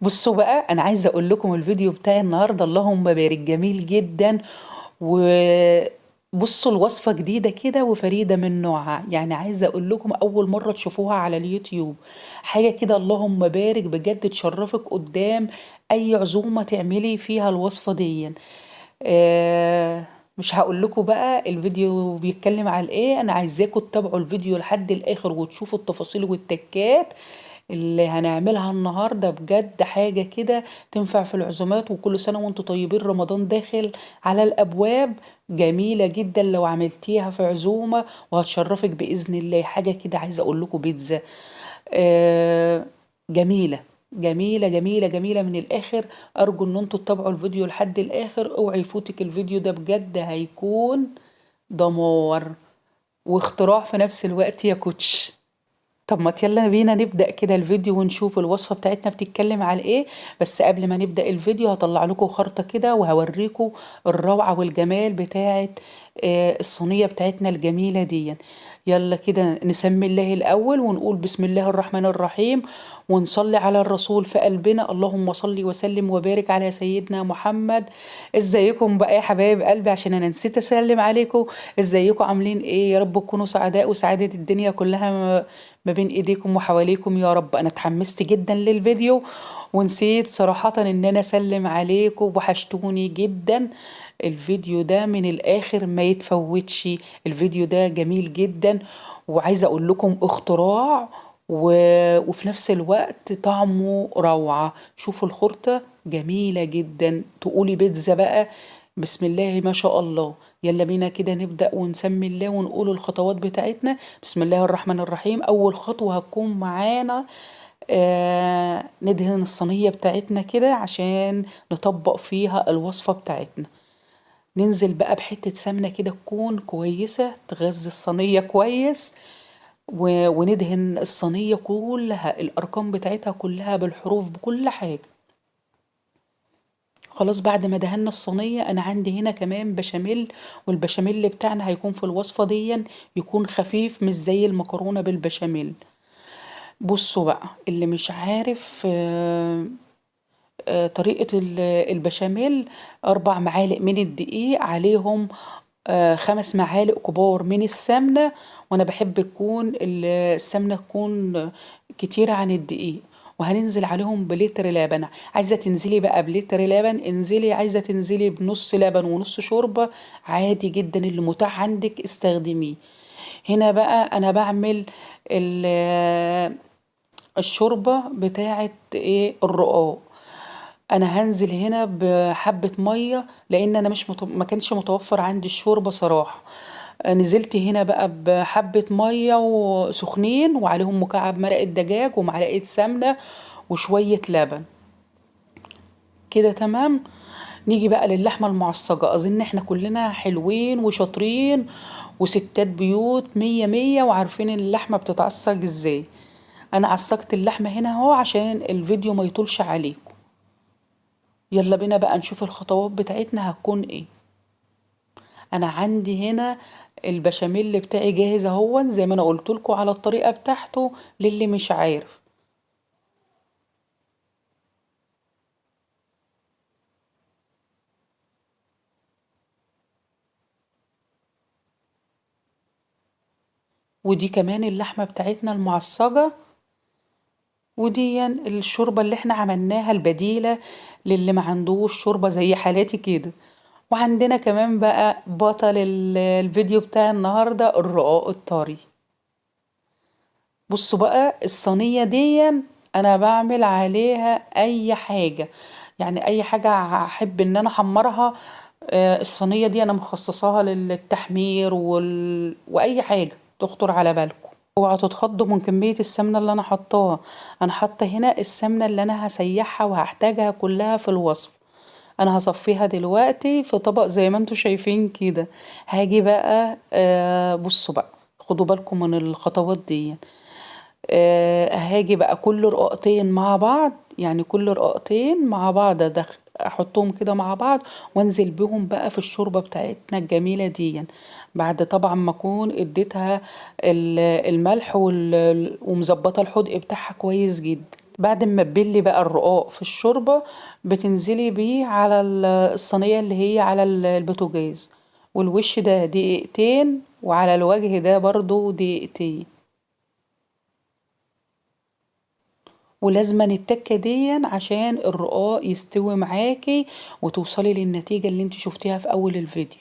بصوا بقى، انا عايزه اقول لكم الفيديو بتاعي النهارده اللهم بارك جميل جدا. وبصوا الوصفه جديده كده وفريده من نوعها، يعني عايزه اقول لكم اول مره تشوفوها على اليوتيوب. حاجه كده اللهم بارك بجد تشرفك قدام اي عزومه تعملي فيها الوصفه دي. آه مش هقول لكم بقى الفيديو بيتكلم على ايه، انا عايزاكم تتابعوا الفيديو لحد الاخر وتشوفوا التفاصيل والتكات اللي هنعملها النهاردة. بجد حاجة كده تنفع في العزومات، وكل سنة وانتم طيبين، رمضان داخل على الأبواب. جميلة جدا لو عملتيها في عزومة وهتشرفك بإذن الله. حاجة كده عايزة أقول لكم بيتزا آه جميلة جميلة جميلة جميلة من الآخر. أرجو إن انتوا تتابعوا الفيديو لحد الآخر، اوعي يفوتك الفيديو ده، بجد هيكون دمار واختراع في نفس الوقت يا كوتش. طب ما يلا بينا نبدأ كده الفيديو ونشوف الوصفة بتاعتنا بتتكلم على ايه. بس قبل ما نبدأ الفيديو هطلع لكم خرطة كده وهوريكم الروعة والجمال بتاعت الصينية بتاعتنا الجميلة دي. يلا كده نسمي الله الأول ونقول بسم الله الرحمن الرحيم، ونصلي على الرسول في قلبنا. اللهم صل وسلم وبارك على سيدنا محمد. ازيكم بقى يا حبايب قلبي؟ عشان انا نسيت اسلم عليكم. ازيكم عاملين ايه؟ يا رب تكونوا سعداء وسعادة الدنيا كلها ما بين ايديكم وحواليكم يا رب. انا اتحمست جدا للفيديو ونسيت صراحة ان انا اسلم عليكم، وحشتوني جدا. الفيديو ده من الاخر ما يتفوتش. الفيديو ده جميل جدا، وعايزة اقول لكم اختراع و... وفي نفس الوقت طعمه روعة. شوفوا الخرطة جميلة جدا، تقولي بيتزا بقى. بسم الله ما شاء الله. يلا بينا كده نبدأ ونسمي الله ونقول الخطوات بتاعتنا. بسم الله الرحمن الرحيم. أول خطوة هتكون معانا ندهن الصينية بتاعتنا كده عشان نطبق فيها الوصفة بتاعتنا. ننزل بقى بحتة سمنة كده تكون كويسة تغذي الصينية كويس، وندهن الصينية كلها، الأرقام بتاعتها كلها بالحروف بكل حاجة. خلاص بعد ما دهنا الصينية أنا عندي هنا كمان بشاميل، والبشاميل بتاعنا هيكون في الوصفة دي يكون خفيف مش زي المكرونة بالبشاميل. بصوا بقى اللي مش عارف طريقة البشاميل، 4 معالق من الدقيق عليهم 5 معالق كبار من السمنة. وأنا بحب تكون السمنة تكون كتيرة عن الدقيق. وهننزل عليهم بلتر لبن. عايزة تنزلي بقى بلتر لبن انزلي، عايزة تنزلي بنص لبن ونص شوربة عادي جدا، اللي متاح عندك استخدميه. هنا بقى أنا بعمل الشوربة بتاعت ايه الرقاق. انا هنزل هنا بحبة مية لان انا مش ما كانش متوفر عندي الشوربة صراحة. نزلت هنا بقى بحبة مية وسخنين وعليهم مكعب مرقة دجاج ومعلقة سمنة وشوية لبن. كده تمام. نيجي بقى للحمة المعصجة. أظن احنا كلنا حلوين وشاطرين وستات بيوت مية مية وعارفين اللحمة بتتعصج ازاي. أنا عصجت اللحمة هنا اهو عشان الفيديو ما يطولش عليكم. يلا بينا بقى نشوف الخطوات بتاعتنا هتكون ايه. انا عندي هنا البشاميل بتاعي جاهز اهو، زي ما انا قلت لكم على الطريقة بتاعته للي مش عارف. ودي كمان اللحمة بتاعتنا المعصجة، ودي الشوربة اللي احنا عملناها البديلة للي ما عندوش شوربة زي حالاتي كده. وعندنا كمان بقى بطل الفيديو بتاع النهاردة الرقاق الطري. بصوا بقى الصينية دي انا بعمل عليها اي حاجة، يعني اي حاجة هحب ان انا احمرها. الصينية دي انا مخصصاها للتحمير واي حاجة تخطر على بالكم. اوعوا تتخضوا من كمية السمنة اللي انا حطاها. انا حاطة هنا السمنة اللي انا هسيحها وهحتاجها كلها في الوصف. انا هصفيها دلوقتي في طبق زي ما انتوا شايفين كده. هاجي بقى بصوا بقى، خدوا بالكم من الخطوات دي. هاجي بقى كل رقاقتين مع بعض، يعني كل رقاقتين مع بعض احطهم كده مع بعض وانزل بهم بقى في الشوربة بتاعتنا الجميلة دي. بعد طبعا ما اكون اديتها الملح ومظبطة الحدق بتاعها كويس جدا. بعد ما تبلي بقى الرقاق في الشوربة، بتنزلي بيه على الصينية اللي هي على البوتاجاز، والوش ده دقيقتين، وعلى الوجه ده برضو دقيقتين. ولازما التكة دي عشان الرقاق يستوي معاكي وتوصلي للنتيجة اللي انت شفتيها في اول الفيديو.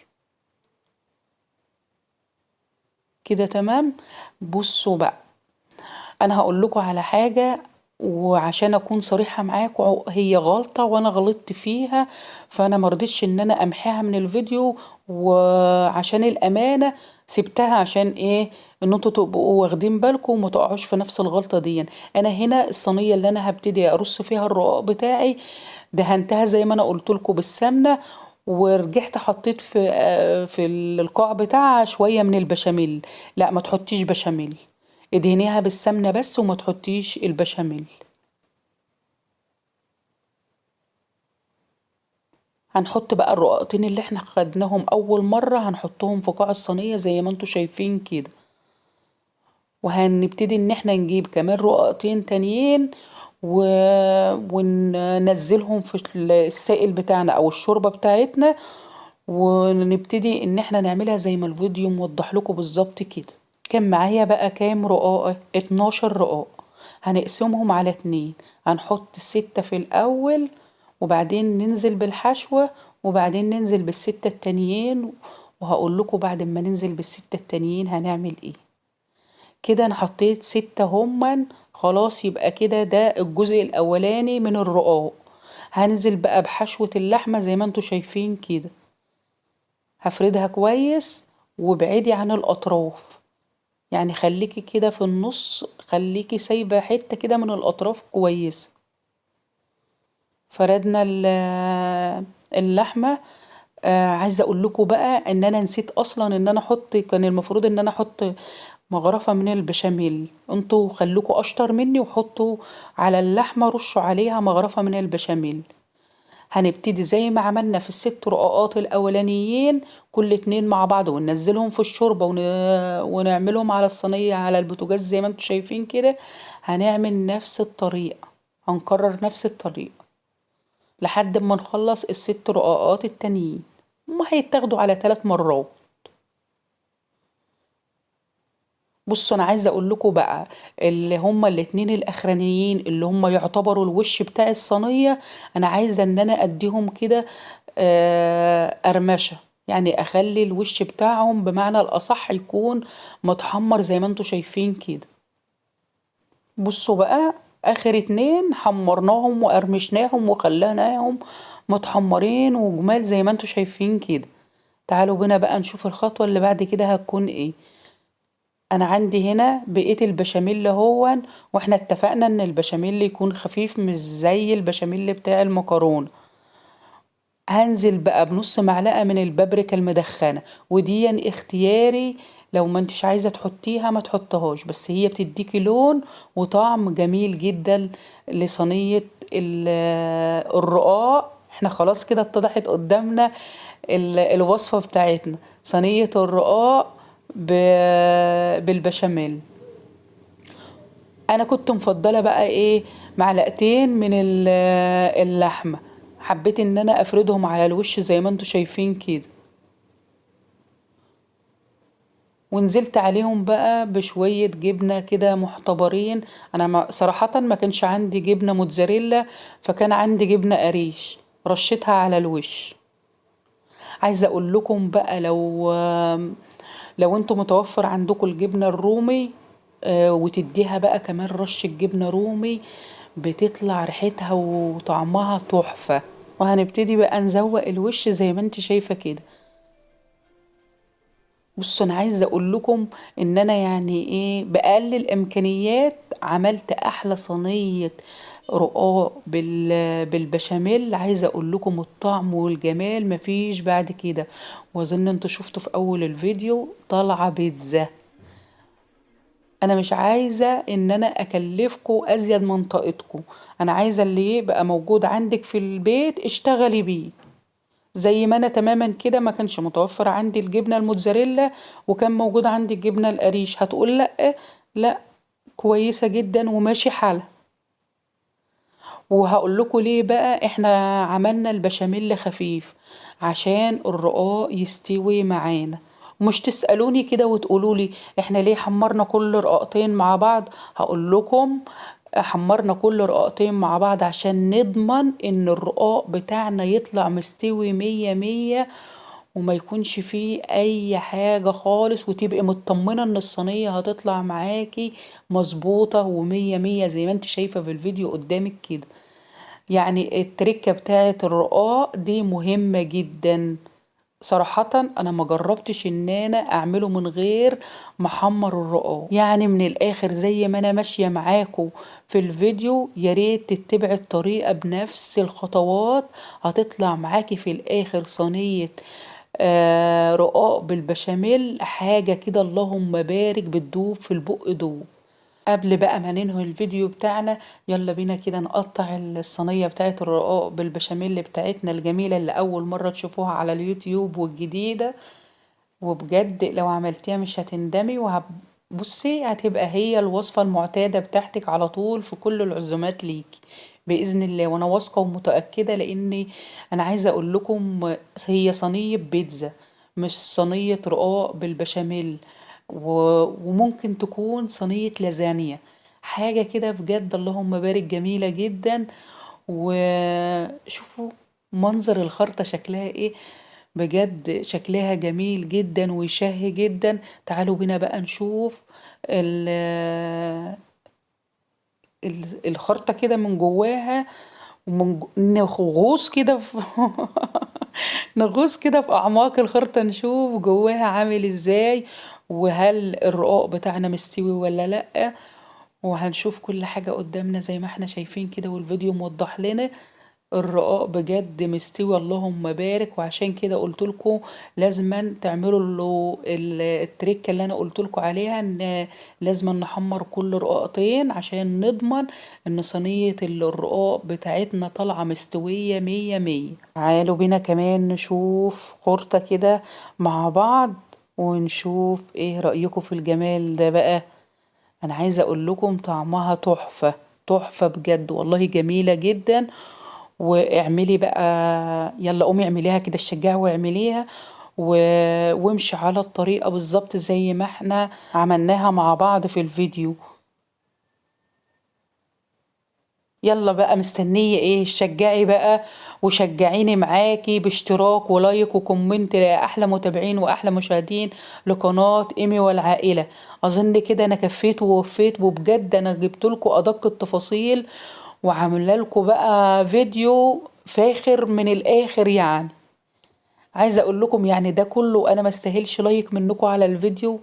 كده تمام. بصوا بقى، انا هقول لكم على حاجة، وعشان اكون صريحة معاكم هي غلطة وانا غلطت فيها، فانا مرضتش ان انا امحيها من الفيديو، وعشان الامانة سبتها. عشان ايه؟ ان انتوا تبقوا واخدين بالكم وما تقعوش في نفس الغلطة دي. انا هنا الصينية اللي انا هبتدي ارص فيها الرقاق بتاعي دهنتها زي ما انا قلت لكم بالسمنة، ورجعت حطيت في القاع بتاعها شوية من البشاميل. لا، ما تحطيش بشاميل، ادهنيها بالسمنة بس وما تحطيش البشاميل. هنحط بقى الرقاقتين اللي احنا خدناهم اول مرة، هنحطهم في قاع الصينية زي ما انتوا شايفين كده. وهنبتدي ان احنا نجيب كمان رقاقتين تانيين و... وننزلهم في السائل بتاعنا او الشوربة بتاعتنا، ونبتدي ان احنا نعملها زي ما الفيديو موضح لكم بالظبط كده. كان معايا بقى كام رقاقة؟ 12 رقاق. هنقسمهم على 2، هنحط 6 في الأول، وبعدين ننزل بالحشوة، وبعدين ننزل بالستة التانيين. وهقول لكم بعد ما ننزل بالستة التانيين هنعمل ايه. كده انا حطيت 6 هما. خلاص، يبقى كده ده الجزء الأولاني من الرقاق. هنزل بقى بحشوة اللحمة زي ما انتوا شايفين كده. هفردها كويس وابعدي عن الأطراف، يعني خليكي كده في النص، خليكي سايبة حتة كده من الأطراف كويس. فردنا اللحمة. عايزة اقول لكم بقى ان انا نسيت اصلا ان انا احط، كان المفروض ان انا احط مغرفة من البشاميل. انتوا خلوكوا اشطر مني وحطوا على اللحمة، رشوا عليها مغرفة من البشاميل. هنبتدي زي ما عملنا في الست رقاقات الأولانيين، كل 2 مع بعض وننزلهم في الشوربة ونعملهم على الصينية على البوتاجاز زي ما انتوا شايفين كده. هنعمل نفس الطريقة، هنكرر نفس الطريقة لحد ما نخلص الست رقاقات التانيين. هما هيتاخدوا على 3 مرات. بصوا، انا عايزه اقول لكم بقى اللي هما الاتنين الاخرانيين اللي هما يعتبروا الوش بتاع الصينيه، انا عايزه ان انا اديهم كده قرمشه، يعني اخلي الوش بتاعهم بمعنى الاصح يكون متحمر زي ما انتوا شايفين كده. بصوا بقى، اخر 2 حمرناهم وقرمشناهم وخليناهم متحمرين وجمال زي ما انتوا شايفين كده. تعالوا بينا بقى نشوف الخطوه اللي بعد كده هتكون ايه. انا عندي هنا بقيت البشاميل هون، واحنا اتفقنا ان البشاميل يكون خفيف مش زي البشاميل بتاع المكرونة. هنزل بقى بنص معلقة من البابريكا المدخنة، ودي اختياري، لو ما انتش عايزة تحطيها ما تحطهاش، بس هي بتديكي لون وطعم جميل جدا لصينية الرقاق. احنا خلاص كده اتضحت قدامنا الوصفة بتاعتنا، صينية الرقاق بالبشاميل. انا كنت مفضلة بقى ايه؟ معلقتين من اللحمة، حبيت ان انا افردهم على الوش زي ما انتوا شايفين كده، ونزلت عليهم بقى بشوية جبنة كده محتبرين. انا صراحة ما كانش عندي جبنة موتزاريلا، فكان عندي جبنة قريش، رشيتها على الوش. عايزة اقول لكم بقى، لو انتوا متوفر عندكم الجبنة الرومي، وتديها بقى كمان رشة جبنة رومي، بتطلع ريحتها وطعمها تحفة. وهنبتدي بقى نزوق الوش زي ما انت شايفة كده. بصوا، انا عايزة اقول لكم ان انا يعني ايه، بأقل الامكانيات عملت احلى صينية رقاق بالبشاميل. عايزة اقول لكم الطعم والجمال مفيش بعد كده. واظن انتوا شفتوا في اول الفيديو طالعة بيتزا. انا مش عايزة ان انا اكلفكم ازيد من طاقتكم، انا عايزة اللي يبقى موجود عندك في البيت اشتغلي بيه. زي ما انا تماما كده ما كانش متوفر عندي الجبنة الموتزاريلا وكان موجود عندي الجبنة القريش، هتقول لا؟ لا، كويسة جدا وماشي حالها. وهقول لكم ليه بقى احنا عملنا البشاميل خفيف، عشان الرقاق يستوي معانا. مش تسألوني كده وتقولوا لي احنا ليه حمرنا كل رقاقتين مع بعض. هقول لكم حمرنا كل رقاقتين مع بعض عشان نضمن ان الرقاق بتاعنا يطلع مستوي مية مية، وما يكونش فيه اي حاجة خالص، وتبقي مطمنة ان الصينية هتطلع معاكي مظبوطة ومية مية زي ما انت شايفة في الفيديو قدامك كده. يعني التركة بتاعة الرقاق دي مهمة جدا. صراحة انا ما جربتش ان انا اعمله من غير محمر الرقاق. يعني من الاخر زي ما انا ماشية معاكم في الفيديو، يا ريت تتبع الطريقة بنفس الخطوات، هتطلع معاكي في الاخر صينية رقاق بالبشاميل، حاجة كده اللهم بارك بتدوب في البق دوب. قبل بقى ما ننهي الفيديو بتاعنا، يلا بينا كده نقطع الصينية بتاعت الرقاق بالبشاميل بتاعتنا الجميلة اللي أول مرة تشوفوها على اليوتيوب والجديدة. وبجد لو عملتيها مش هتندمي، بصي هتبقى هي الوصفة المعتادة بتاعتك على طول في كل العزومات ليكي بإذن الله. وأنا واثقة ومتأكدة، لأني أنا عايزة أقول لكم هي صينية بيتزا مش صينية رقاق بالبشاميل. وممكن تكون صينية لازانيا، حاجة كده بجد اللهم بارك جميلة جدا. وشوفوا منظر الخرطة شكلها ايه، بجد شكلها جميل جدا ويشهي جدا. تعالوا بينا بقى نشوف الخرطة كده من جواها، نغوص كده في نغوص كده في أعماق الخرطة، نشوف جواها عامل ازاي، وهل الرقاق بتاعنا مستوي ولا لأ. وهنشوف كل حاجة قدامنا زي ما احنا شايفين كده، والفيديو موضح لنا الرقاق بجد مستوي اللهم بارك. وعشان كده قلت لكم لازما تعملوا التريكه اللي انا قلت لكم عليها، ان لازما نحمر كل رقاقتين عشان نضمن ان صينيه الرقاق بتاعتنا طالعه مستويه مية مية. تعالوا بينا كمان نشوف خرطه كده مع بعض، ونشوف ايه رأيكم في الجمال ده بقى. انا عايزه اقول لكم طعمها تحفه تحفه بجد والله، جميله جدا. واعملي بقى، يلا قومي اعمليها كده، الشجاع واعمليها و... وامشي على الطريقة بالظبط زي ما احنا عملناها مع بعض في الفيديو. يلا بقى مستنية ايه؟ شجعي بقى وشجعيني معاكي باشتراك ولايك وكومنت لأحلى متابعين وأحلى مشاهدين لقناة إيمي والعائلة. أظن كده أنا كفيت ووفيت، وبجد أنا جبت لكم أدق التفاصيل، وعامله لكم بقى فيديو فاخر من الآخر يعني. عايزه اقول لكم يعني ده كله انا ما استاهلش لايك منكم على الفيديو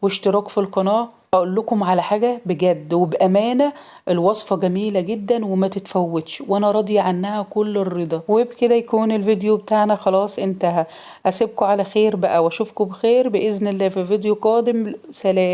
واشتراك في القناه. اقول لكم على حاجه بجد وبامانه، الوصفه جميله جدا وما تتفوتش، وانا راضيه عنها كل الرضا. وبكده يكون الفيديو بتاعنا خلاص انتهى. اسيبكم على خير بقى، واشوفكم بخير باذن الله في فيديو قادم. سلام.